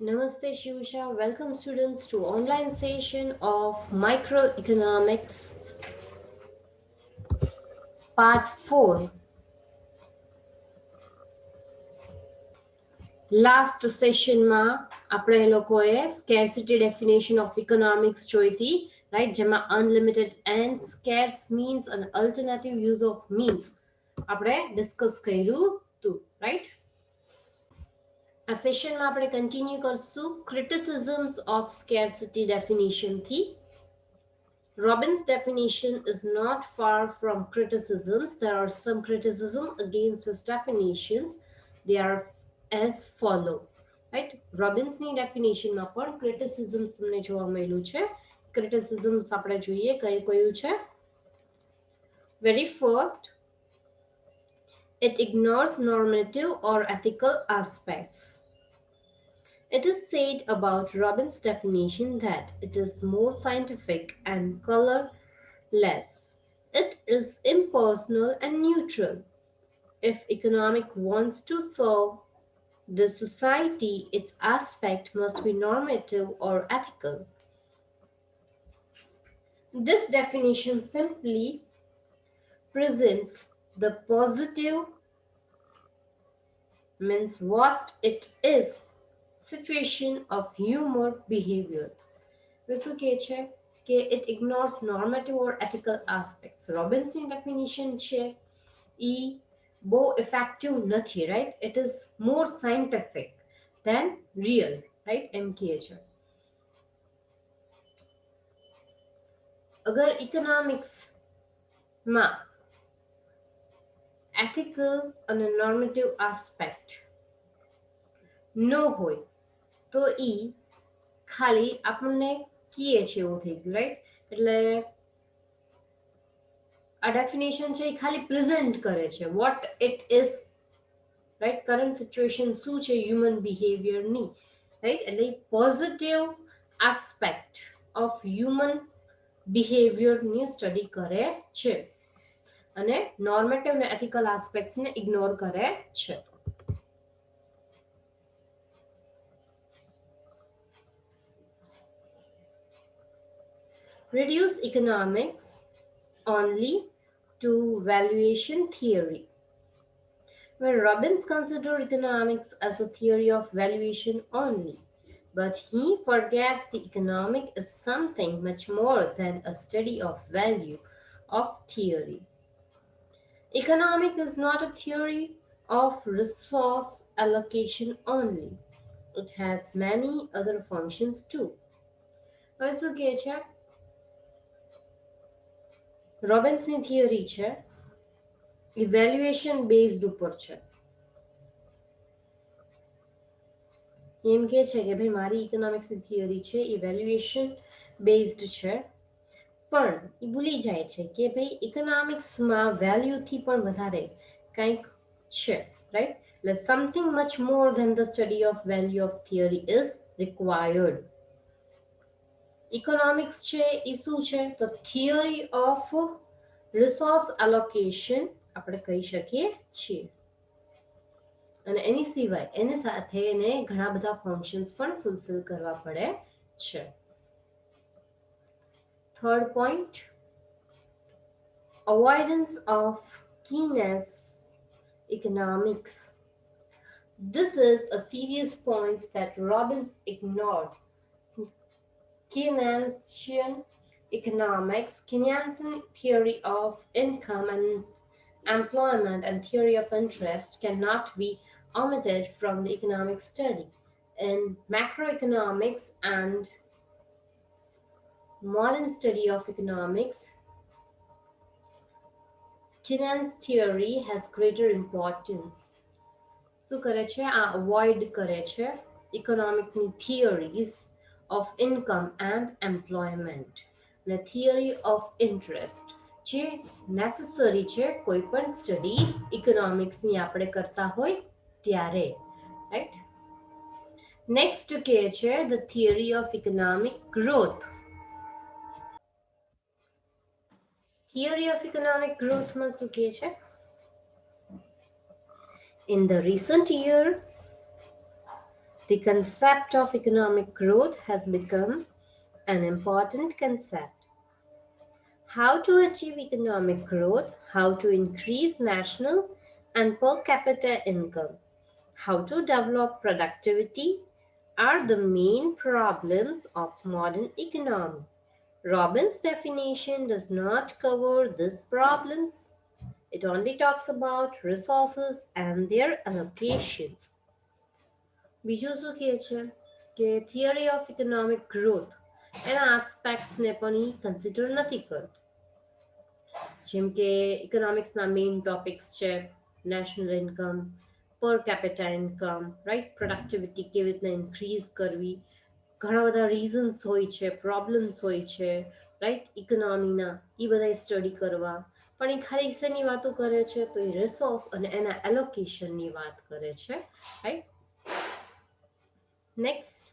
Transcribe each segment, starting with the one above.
Namaste Shivsha. Welcome students to online session of Microeconomics part 4. Last session માં આપણે એ લોકોએ scarcity definition of economics જોઈ હતી, right? જેમાં unlimited and scarce means an alternative use of means આપણે discuss કર્યું હતું, right? આ સેશનમાં આપણે કન્ટિન્યુ કરશું criticisms of scarcity definition થી. Robin's definition is not far from criticisms. There are some criticism against his definitions. They are as follow. Right? Robin's ની definition માં પણ criticisms તમને જોવા મળ્યું છે. Criticisms આપણે જોઈએ કઈ કયું છે. Very first, it ignores normative or ethical aspects. It is said about Robin's definition that it is more scientific and colorless. It is impersonal and neutral. If economic wants to serve the society, its aspect must be normative or ethical. This definition simply presents the positive, means what it is, situation of human behavior. શું કહે છે કે it ignores normative or ethical aspects. Robinson's definition છે એ બહુ effective નથી, right? It is more scientific than real, right? એમ કહે છે. અગર economics માં ethical અને normative aspect ન હોય તો ઈ ખાલી આપણને કીએ છે એવું થઈ ગયું, રાઈટ? એટલે આ ડેફિનેશન છે એ ખાલી પ્રેઝન્ટ કરે છે what it is, right? Current situation શું છે હ્યુમન બિહેવિયરની, રાઈટ? એટલે પોઝિટિવ આસ્પેક્ટ ઓફ હ્યુમન બિહેવિયરની સ્ટડી કરે છે અને નોર્મેટિવ ને એથિકલ આસ્પેક્ટ્સને ઇગ્નોર કરે છે. Reduce economics only to valuation theory. Where Robbins considered economics as a theory of valuation only, but he forgets the economic is something much more than a study of value of theory. Economic is not a theory of resource allocation only. It has many other functions too. હવે શું કહે છે? રોબિન્સની theory છે evaluation based ઉપર છે. એમ કે છે કે ભાઈ મારી ઇકોનોમિક્સની થિયરી છે ઇવેલ્યુએશન બેઝડ છે, પણ એ ભૂલી જાય છે કે ભાઈ ઇકોનોમિક્સમાં વેલ્યુથી પણ વધારે કંઈક છે, રાઈટ? એટલે something much more than the study of value of theory is required. Economics છે એ શું છે તો થિયરી ઓફ રિસોર્સ એલોકેશન આપણે કહી શકીએ છીએ, અને એની સિવાય એની સાથે એને ઘણા બધા ફંક્શન્સ પણ ફૂલફિલ કરવા પડે છે. Third point, avoidance of keenness economics. This is a serious point that Robbins ignored. Keynesian economics, Keynesian theory of income and employment and theory of interest cannot be omitted from the economic study. In macroeconomics and modern study of economics, Keynesian theory has greater importance. શું કરે છે? આ avoid કરે છે ઇકોનોમિકની theories of income and employment, the theory of interest જે necessary છે કોઈ પણ સ્ટડી ઇકોનોમિક્સની આપણે કરતા હોય ત્યારે, રાઈટ? નેક્સ્ટ કે છે the theory of economic growth. Theory of economic growth માં શું કહે છે? In the recent year, The concept of economic growth has become an important concept. How to achieve economic growth, how to increase national and per capita income, how to develop productivity are the main problems of modern economy. Robbins' definition does not cover these problems. It only talks about resources and their allocations. બીજું શું કહે છે કે theory of economic growth એના આસ્પેક્ટ્સને પણ એ consider નથી કરતો. જેમ કે ઇકોનોમિક્સના મેઇન ટોપિક્સ છે નેશનલ ઇન્કમ, પર કેપિટા ઇન્કમ, રાઈટ, પ્રોડક્ટિવિટી કેવી રીતના ઇન્ક્રીઝ કરવી, ઘણા બધા રીઝન્સ હોય છે, પ્રોબ્લેમ્સ હોય છે, રાઈટ, ઇકોનોમીના એ બધા સ્ટડી કરવા. પણ એ ખાલી શેની વાતો કરે છે તો એ રિસોર્સ અને એના એલોકેશનની વાત કરે છે, right. Next,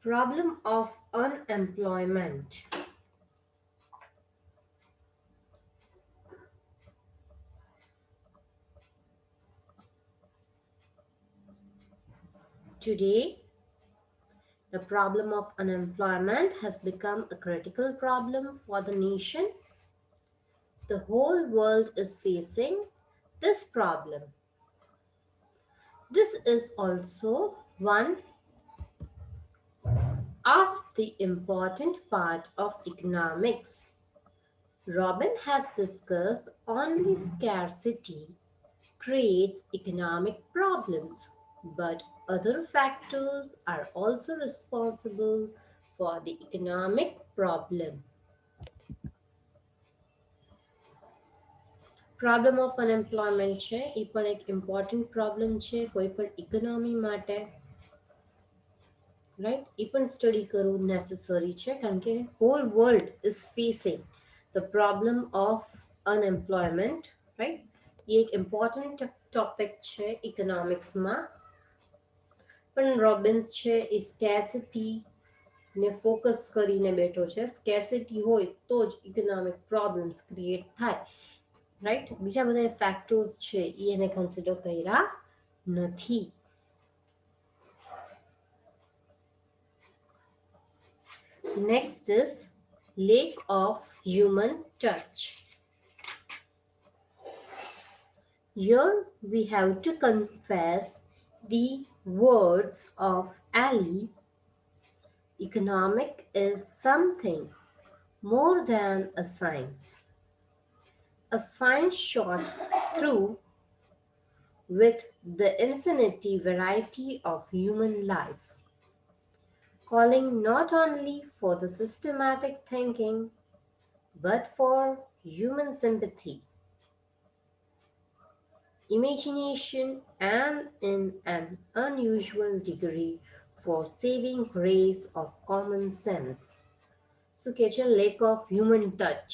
problem of unemployment. Today, the problem of unemployment has become a critical problem for the nation. The whole world is facing this problem. This is also one of the important part of economics. Robin has discussed only scarcity creates economic problems, but other factors are also responsible for the economic problem. Problem of unemployment છે એ પણ એક important problem છે કોઈ પણ economy માટે, right? એ પણ study કરવું necessary છે કારણ કે whole world is facing the problem of unemployment, right? એ એક important topic છે economicsમાં. પણ રોબિન્સ છે એ સ્કેર્સિટી ને ફોકસ કરીને બેઠો છે. સ્કેર્સિટી હોય તો જ ઇકોનોમિક પ્રોબ્લેમ્સ ક્રિએટ થાય, રાઈટ. બીજા બધા ફેક્ટર્સ છે એ એને કન્સિડર કર્યા નથી. Next is lack of human touch. Here we have to confess the words of Ali. Economic is something more than a science shot through with the infinity variety of human life, calling not only for the systematic thinking but for human sympathy, imagination, and in an unusual degree for saving grace of common sense. So, a lack of human touch,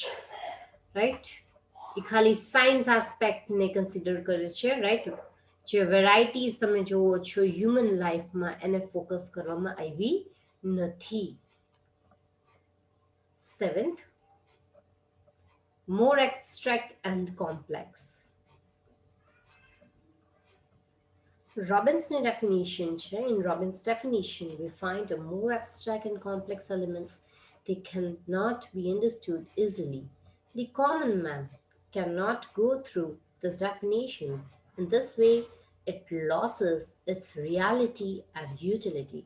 right? એ ખાલી science આસ્પેક્ટને consider કરે છે, right. જે varieties તમે જોવો છો human લાઈફમાં એને focus કરવામાં આવી નથી. 7th, more abstract and complex. Robbins' definition છે. In Robbins' definition, we find a more abstract and complex elements. They cannot be understood easily. The common man cannot go through this definition. In this way, it loses its reality and utility.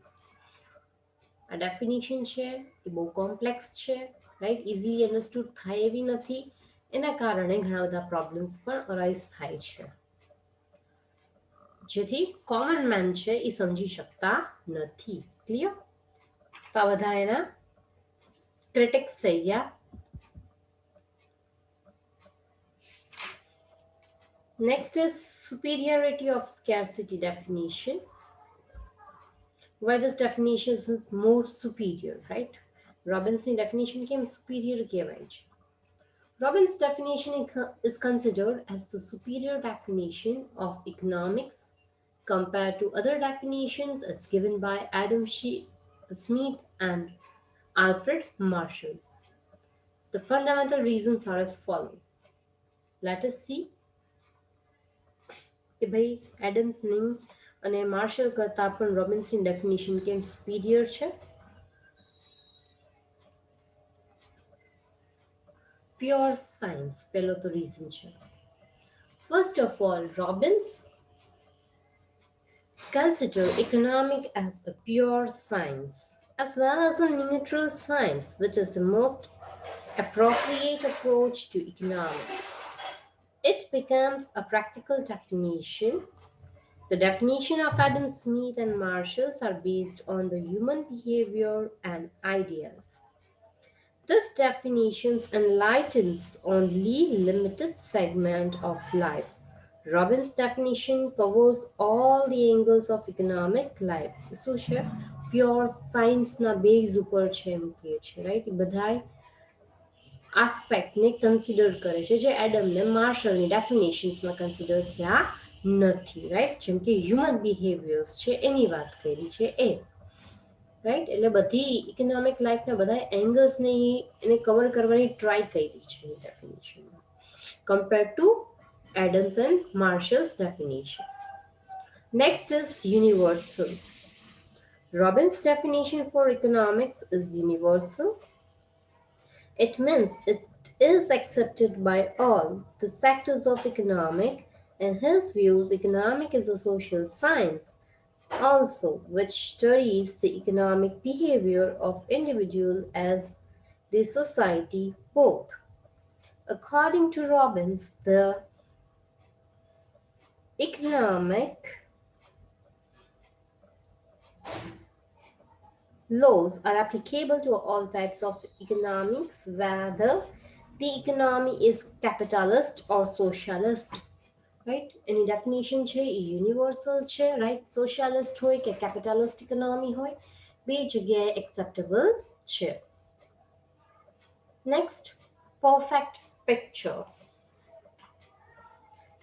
A definition છે એ બહુ complex છે, right. Easily understood થાય એવી નથી. એના કારણે ઘણા બધા પ્રોબ્લેમ્સ પણ અરાઇઝ થાય છે જેથી કોમન મેન છે એ સમજી શકતા નથી. ક્લિયર? તો આ બધા એના ક્રિટિક્સ થઈ ગયા. Next is superiority of scarcity definition. Why this definition is more superior, right? Robbins' definition came superior kehવાય છે. Robbins' definition is considered as the superior definition of economics compared to other definitions as given by Adam Smith and Alfred Marshall. The fundamental reasons are as follows. Let us see. કે ભાઈ એડમ્સની અને marshal કરતાં પણ રોબિન્સની definition કેમ superior છે? Pure science પહેલો તો reason છે. First of all, Robbins consider economic as a pure science as well as a neutral science, which is the most appropriate approach to economics. It becomes a practical definition. The definition of Adam Smith and Marshalls are based on the human behavior and ideals. This definition enlightens only limited segment of life. Robin's definition covers all the angles of economic life. શું છે? Pure science ના base ઉપર છે એમ કહે છે, right? એ બધાય આસ્પેક્ટને consider કરે છે જે એડમને માર્શલની ડેફિનેશન્સમાં કન્સિડર થયા નથી, રાઈટ? જેમ કે હ્યુમન બિહેવિયર્સ છે એની વાત કરી છે એ, રાઈટ? એટલે બધી ઇકોનોમિક લાઈફના બધા એંગલ્સને એને કવર કરવાની ટ્રાય કરી છે ડેફિનેશનમાં compare to Adam's and Marshall's definition. Next is universal. Robin's definition for economics is universal. It means it is accepted by all the sectors of economic. In his views, economic is a social science also which studies the economic behavior of individual as the society both. According to Robbins, the economic laws are applicable to all types of economics, whether the economy is capitalist or socialist. Right, any definition છે એ universal છે, right? Socialist હોય કે કેપિટાલિસ્ટ economy હોય, બે જગ્યાએ acceptable છે. Next, perfect picture.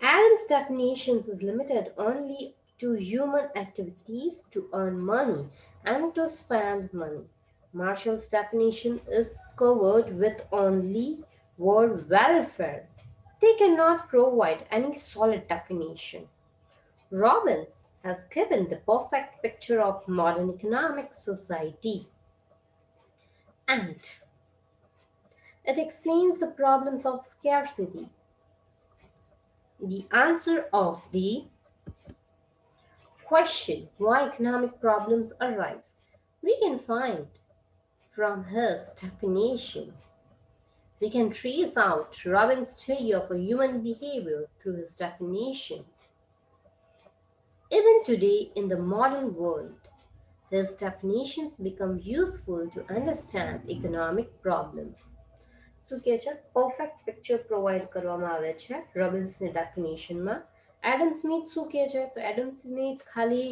Adam's definitions is limited only to human activities to earn money and to spend money. Marshall's definition is covered with only word welfare. They cannot provide any solid definition. Robbins has given the perfect picture of modern economic society, and it explains the problems of scarcity. The answer of the question why economic problems arise we can find from his definition. We can trace out Robbins' theory of a human behavior through his definition. Even today, in the modern world, his definitions become useful to understand economic problems. શું કહે છે? Perfect picture provide કરવામાં આવે છે રોબિન્સની ડેફિનેશનમાં. Adam Smith શું કહે છે? તો એડમ સ્મિથ ખાલી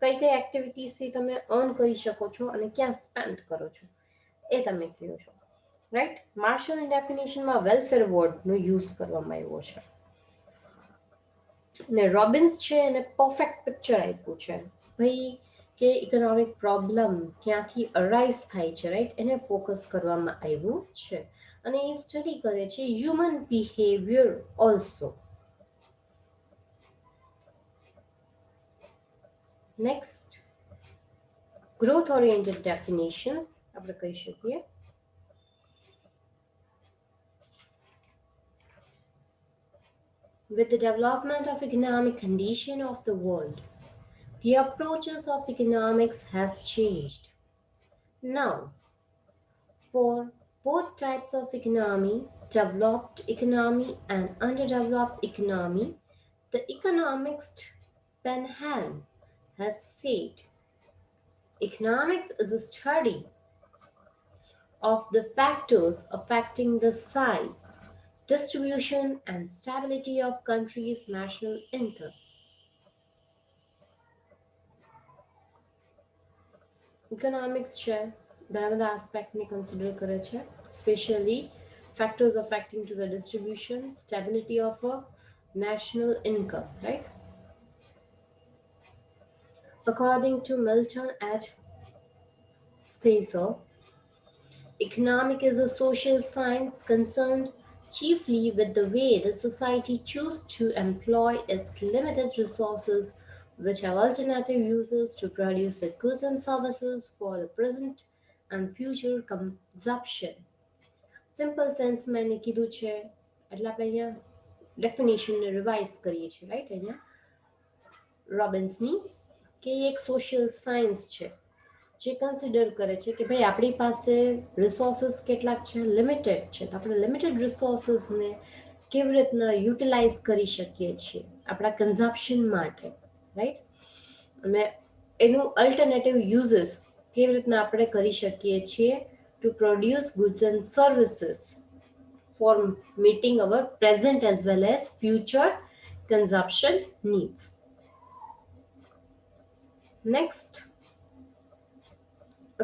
કઈ કઈ એક્ટિવિટીઝથી તમે અર્ન કરી શકો છો અને ક્યાં સ્પેન્ડ કરો છો એ તમે કહો છો, રાઈટ? માર્શલની ડેફિનેશનમાં વેલફેર વર્ડનો યુઝ કરવામાં આવ્યો છે ને રોબિન્સ છે એને પરફેક્ટ પિક્ચર આપ્યું છે ભાઈ કે ઇકોનોમિક પ્રોબ્લેમ ક્યાંથી અરાઇઝ થાય છે, રાઈટ? એને ફોકસ કરવામાં આવ્યું છે અને એ સ્ટડી કરે છે human behaviour also. Next, growth oriented definitions આપણે કહી શકીએ. With the development of economic condition of the world, the approaches of economics has changed. Now, for both types of economy, developed economy and underdeveloped economy, the economist Penham has said, economics is a study of the factors affecting the size, distribution and stability of countries' national income. Economics છે ઘણા બધા આસ્પેક્ટને consider કરે છે, specially factors affecting to the distribution, stability of a national income, right? According to Milton at Spacer, economic is a social science concerned chiefly with the way the society chooses to employ its limited resources, which have alternative uses to produce the goods and services for the present and future consumption. Simple sense મેં એને કીધું છે એટલે આપણે અહીંયા ડેફિનેશનને revise કરીએ છીએ right અહીંયા રોબિન્સની કે એ એક સોશિયલ સાયન્સ છે જે કન્સિડર કરે છે કે ભાઈ આપણી પાસે રિસોર્સિસ કેટલાક છે લિમિટેડ છે તો આપણે લિમિટેડ રિસોર્સિસને કેવી રીતના યુટિલાઇઝ કરી શકીએ છીએ આપણા કન્ઝપ્શન માટે રાઈટ અને એનું અલ્ટરનેટિવ યુઝિસ કેવી રીતના આપણે કરી શકીએ છીએ to produce goods and services for meeting our present as well as future consumption needs. Next,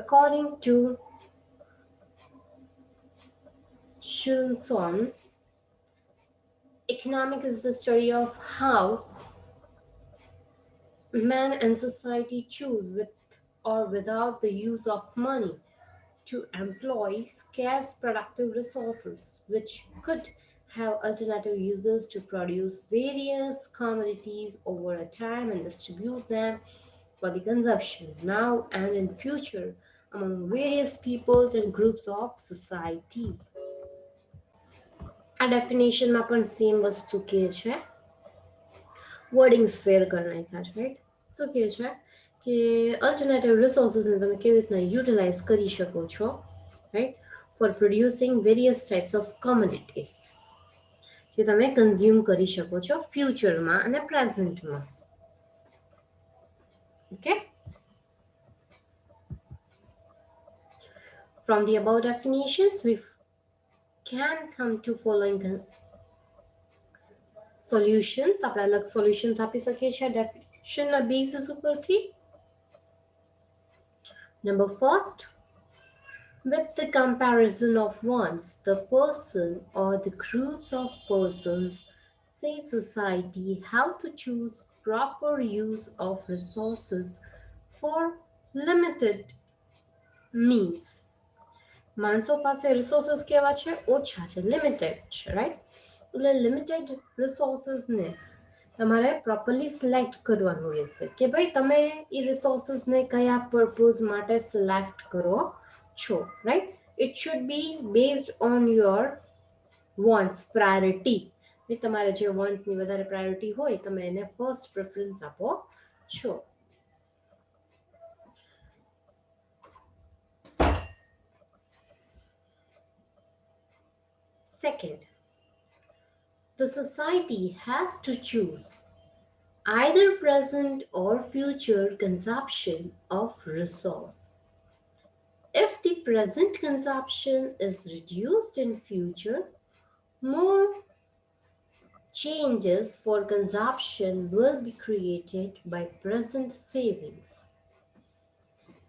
according to Shunson, economic is the study of how man and society choose with or without the use of money to employ scarce productive resources which could have alternative uses to produce various commodities over a time and distribute them for the consumption now and in future among various peoples and groups of society. આ ડેફિનેશનમાં પણ same વસ્તુ કહે છે wordings ફેર કરી નાખ્યા છે right શું કહે છે કે અલ્ટરનેટિવ રિસોર્સિસને તમે કેવી રીતના યુટિલાઇઝ કરી શકો છો right for producing various types of commodities જે તમે કન્ઝ્યુમ કરી શકો છો ફ્યુચરમાં અને પ્રેઝન્ટમાં okay From the above definitions, we can come to following solutions. આપણે અલગ સોલ્યુશન્સ આપી શકીએ છીએ ડેફિનેશનના બેસિસ ઉપરથી. Number first, with the comparison of wants, the person or the groups of persons say society how to choose proper use of resources for limited means. માણસો પાસે resources કેવા છે ઓછા છે લિમિટેડ છે રાઈટ એટલે લિમિટેડ રિસોર્સિસને તમારે પ્રોપરલી સિલેક્ટ કરવાનું રહેશે કે ભાઈ તમે એ રિસોર્સિસને કયા પર્પઝ માટે સિલેક્ટ કરો છો right it should be based on your wants priority તમારે જે વોન્ટ્સની વધારે પ્રાયોરિટી હોય તમે એને ફર્સ્ટ પ્રેફરન્સ આપો છો. Second, the society has to choose either present or future consumption of resource. If the present consumption is reduced in future, more changes for consumption will be created by present savings.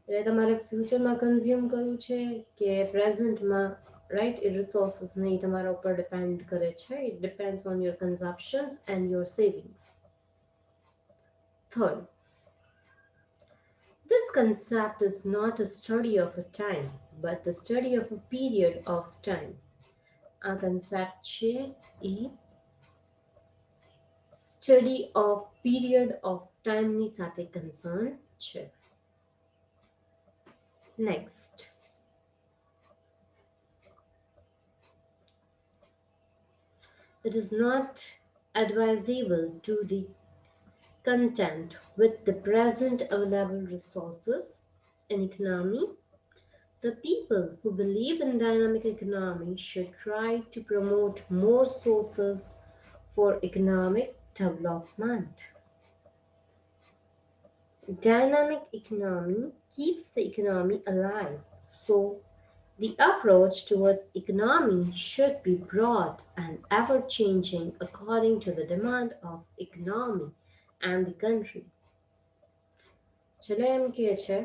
એટલે તમારે ફ્યુચરમાં consume કરવું છે કે પ્રેઝન્ટમાં right એ resources નહીં તમારા ઉપર depend કરે છે it depends on your consumptions and your savings. Third, this concept is not a study of a time but the study of a period of time. આ concept છે એ સ્ટડી ઓફ પીરિયડ ઓફ ટાઈમની સાથે concern છે. Next, it is not advisable to the content with the present available resources in economy. The people who believe in dynamic economy should try to promote more sources for economic development. Dynamic economy keeps the economy alive, so the approach towards economy should be broad and ever-changing according to the demand of economy and the country. ચલો એમ કહે છે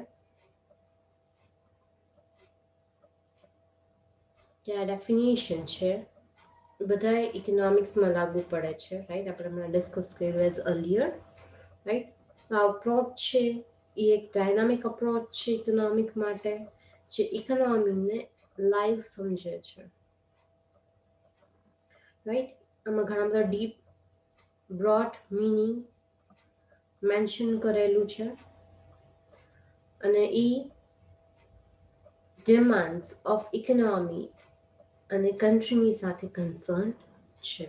કે આ definition છે બધા ઇકોનોમિક્સમાં લાગુ પડે છે રાઈટ આપણે હમણાં ડિસ્કસ કર્યું એઝ અર્લિયર રાઈટ આ અપ્રોચ છે એ એક ડાયનામિક અપ્રોચ છે ઇકોનોમિક માટે જે ઇકોનોમીને લાઈવ સમજે છે. રાઈટ. આમાં ઘણા બધા ડીપ બ્રોડ મિનિંગ મેન્શન કરેલું છે, અને એ ડિમાન્ડ્સ ઓફ ઇકોનોમી અને કન્ટ્રીની સાથે કન્સર્ન છે.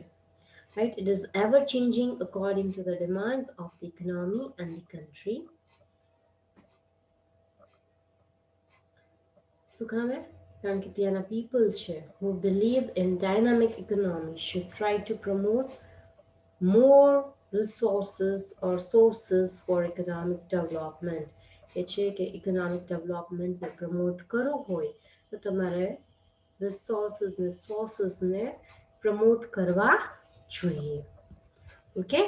Right? It is ever changing according to the demands of the economy and the country. શું ખબર? કારણ કે ત્યાંના people છે who believe in dynamic economy should try to promote more resources or sources for economic development. એ છે કે economic ડેવલપમેન્ટને promote કરવું હોય તો તમારે રિસોર્સિસ ને સોર્સિસને પ્રમોટ કરવા જોઈએ. Okay,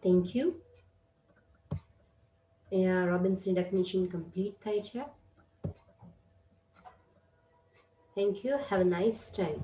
thank you. અહીંયા રોબિન્સની ડેફિનેશન કમ્પ્લીટ થાય છે. Thank you. Have a nice time.